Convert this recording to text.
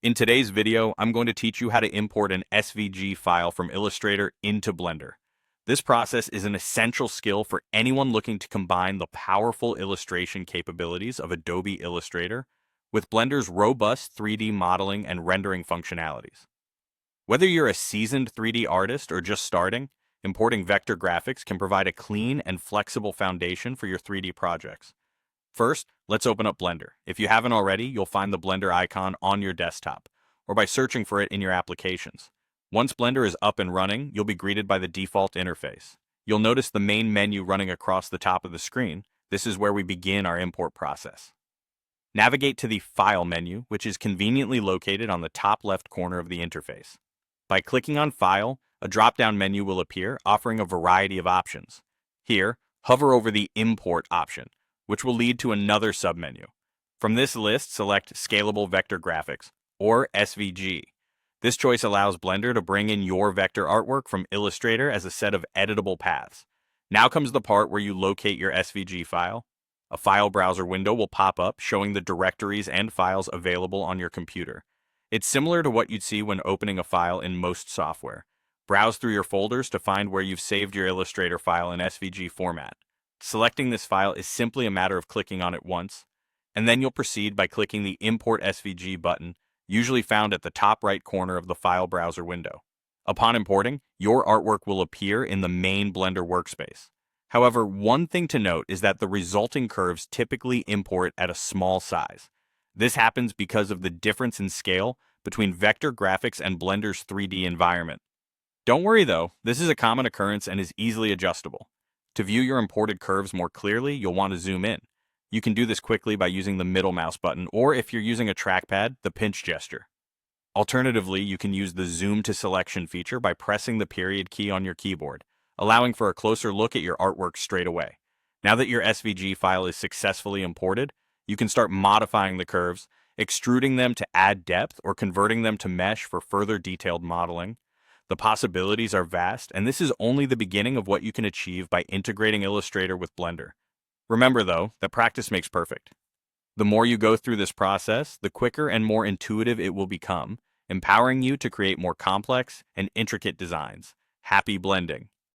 In today's video, I'm going to teach you how to import an SVG file from Illustrator into Blender. This process is an essential skill for anyone looking to combine the powerful illustration capabilities of Adobe Illustrator with Blender's robust 3D modeling and rendering functionalities. Whether you're a seasoned 3D artist or just starting, importing vector graphics can provide a clean and flexible foundation for your 3D projects. First, let's open up Blender. If you haven't already, you'll find the Blender icon on your desktop, or by searching for it in your applications. Once Blender is up and running, you'll be greeted by the default interface. You'll notice the main menu running across the top of the screen. This is where we begin our import process. Navigate to the File menu, which is conveniently located on the top left corner of the interface. By clicking on File, a drop-down menu will appear, offering a variety of options. Here, hover over the Import option, which will lead to another submenu. From this list, select Scalable Vector Graphics, or SVG. This choice allows Blender to bring in your vector artwork from Illustrator as a set of editable paths. Now comes the part where you locate your SVG file. A file browser window will pop up showing the directories and files available on your computer. It's similar to what you'd see when opening a file in most software. Browse through your folders to find where you've saved your Illustrator file in SVG format. Selecting this file is simply a matter of clicking on it once, and then you'll proceed by clicking the Import SVG button, usually found at the top right corner of the file browser window. Upon importing, your artwork will appear in the main Blender workspace. However, one thing to note is that the resulting curves typically import at a small size. This happens because of the difference in scale between vector graphics and Blender's 3D environment. Don't worry though, this is a common occurrence and is easily adjustable. To view your imported curves more clearly, you'll want to zoom in. You can do this quickly by using the middle mouse button, or if you're using a trackpad, the pinch gesture. Alternatively, you can use the Zoom to Selection feature by pressing the period key on your keyboard, allowing for a closer look at your artwork straight away. Now that your SVG file is successfully imported, you can start modifying the curves, extruding them to add depth, or converting them to mesh for further detailed modeling. The possibilities are vast, and this is only the beginning of what you can achieve by integrating Illustrator with Blender. Remember, though, that practice makes perfect. The more you go through this process, the quicker and more intuitive it will become, empowering you to create more complex and intricate designs. Happy blending!